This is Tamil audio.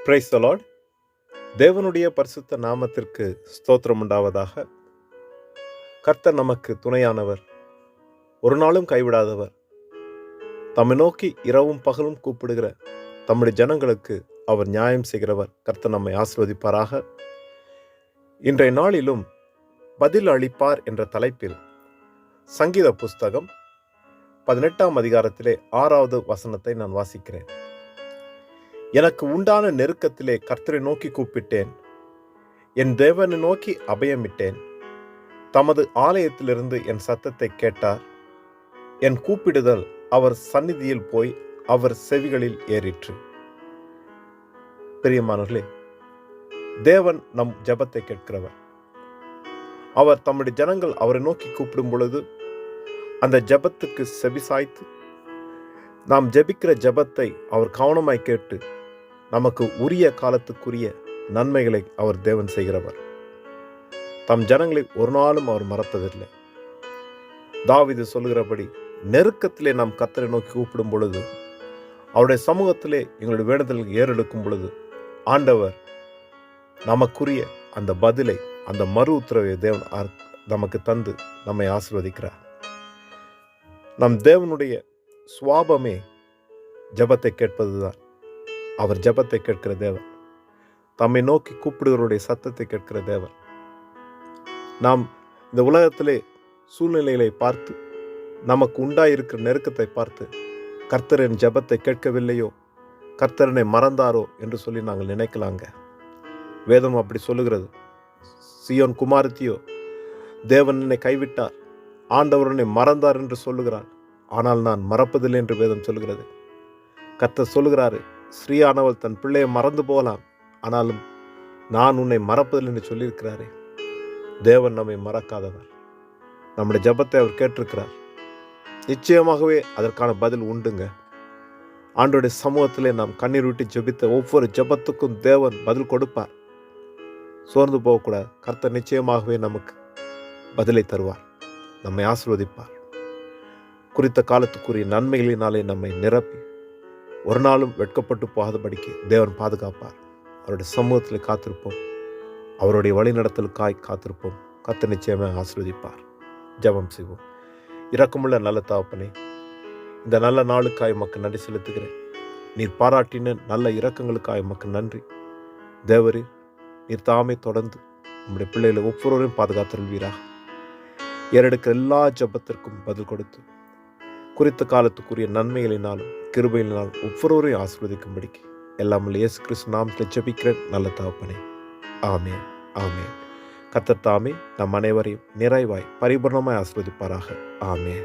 Praise the Lord. தேவனுடைய பரிசுத்த நாமத்திற்கு ஸ்தோத்திரம் உண்டாவதாக. கர்த்தர் நமக்கு துணையானவர், ஒரு நாளும் கைவிடாதவர். தம்மை நோக்கி இரவும் பகலும் கூப்பிடுகிற தம்முடைய ஜனங்களுக்கு அவர் நியாயம் செய்கிறவர். கர்த்தர் நம்மை ஆசீர்வதிப்பாராக. இன்றைய நாளிலும் பதில் அளிப்பார் என்ற தலைப்பில் சங்கீத புஸ்தகம் 18ஆம் அதிகாரத்திலே 6வது வசனத்தை நான் வாசிக்கிறேன். எனக்கு உண்டான நெருக்கத்திலே கர்த்தரை நோக்கி கூப்பிட்டேன், என் தேவனை நோக்கி அபயமிட்டேன். தமது ஆலயத்திலிருந்து என் சத்தத்தை கேட்டார். என் கூப்பிடுதல் அவர் சந்நிதியில் போய் அவர் செவிகளில் ஏறிற்று. பிரியமானவர்களே, தேவன் நம் ஜெபத்தை கேட்கிறவர். அவர் தம்முடைய ஜனங்கள் அவரை நோக்கி கூப்பிடும் பொழுது அந்த ஜெபத்துக்கு செவிசாய்த்து நாம் ஜெபிக்கிற ஜெபத்தை அவர் கவனமாய் கேட்டு நமக்கு உரிய காலத்துக்குரிய நன்மைகளை அவர் தேவன் செய்கிறவர். தம் ஜனங்களை ஒரு நாளும் அவர் மறப்பதில்லை. தாவீது சொல்லுகிறபடி, நெருக்கத்திலே நாம் கர்த்தரை நோக்கி கூப்பிடும் பொழுது, அவருடைய சமூகத்திலே எங்களுடைய வேண்டுதலுக்கு ஏறெடுக்கும் பொழுது, ஆண்டவர் நமக்குரிய அந்த பதிலை, அந்த மறு உத்தரவை தேவன் நமக்கு தந்து நம்மை ஆசீர்வதிக்கிறார். நம் தேவனுடைய சுவாபமே ஜெபத்தை கேட்பதுதான். அவர் ஜெபத்தை கேட்கிற தேவன், தம்மை நோக்கி கூப்பிடுவருடைய சத்தத்தை கேட்கிற தேவன். நாம் இந்த உலகத்திலே சூழ்நிலைகளை பார்த்து, நமக்கு உண்டாயிருக்கிற நெருக்கத்தை பார்த்து, கர்த்தரின் ஜெபத்தை கேட்கவில்லையோ, கர்த்தரனை மறந்தாரோ என்று சொல்லி நாங்கள் நினைக்கலாங்க. வேதம் அப்படி சொல்லுகிறது. சீயோன் குமாரத்தியோ, தேவன் என்னை கைவிட்டார், ஆண்டவரனை மறந்தார் என்று சொல்லுகிறார், ஆனால் நான் மறப்பதில்லை என்று வேதம் சொல்லுகிறது. கர்த்தர் சொல்லுகிறாரு, ஸ்ரீயானவள் தன் பிள்ளையை மறந்து போகலாம், ஆனாலும் நான் உன்னை மறப்பதில்லை என்று சொல்லியிருக்கிறாரே. தேவன் நம்மை மறக்காதவர். நம்முடைய ஜெபத்தை அவர் கேட்டிருக்கிறார். நிச்சயமாகவே அதற்கான பதில் உண்டுங்க. ஆண்டவருடைய சமூகத்திலே நாம் கண்ணீர் விட்டு ஜெபித்த ஒவ்வொரு ஜெபத்துக்கும் தேவன் பதில் கொடுப்பார். சோர்ந்து போகக்கூடாது. கர்த்தர் நிச்சயமாகவே நமக்கு பதிலை தருவார், நம்மை ஆசீர்வதிப்பார். குறித்த காலத்துக்குரிய நன்மைகளினாலே நம்மை நிரப்பி ஒரு நாளும் வெட்கப்பட்டு போகாதபடிக்கு தேவன் பாதுகாப்பார். அவருடைய சமூகத்தில் காத்திருப்போம், அவருடைய வழிநடத்தலுக்காய் காத்திருப்போம். கர்த்தர் நிச்சயமாக ஆசீர்வதிப்பார். ஜெபம் செய்வோம். இரக்கமுள்ள நல்ல தகப்பனே, இந்த நல்ல நாளுக்காய் உமக்கு நன்றி செலுத்துகிறேன். நீர் பாராட்டின நல்ல இரக்கங்களுக்காய் உமக்கு நன்றி. தேவரே, நீர் தாமே தொடர்ந்து நம்முடைய பிள்ளைகளை ஒவ்வொருவரையும் பாதுகாத்தருள்வீராக. ஏறெடுக்கிற எல்லா ஜெபத்திற்கும் பதில் கொடுத்து குறித்த காலத்துக்குரிய நன்மைகளினாலும் கிருபையினாலும் ஒவ்வொருவரையும் ஆசீர்வதிக்கும்படிக்கு எல்லாம் இயேசு கிறிஸ்து நாமத்தில் ஜெபிக்கிறேன் நல்ல தகப்பனே. ஆமென், ஆமென். கர்த்தர் தாமே நம் அனைவரையும் நிறைவாய் பரிபூர்ணமாய் ஆசீர்வதிப்பாராக. ஆமென்.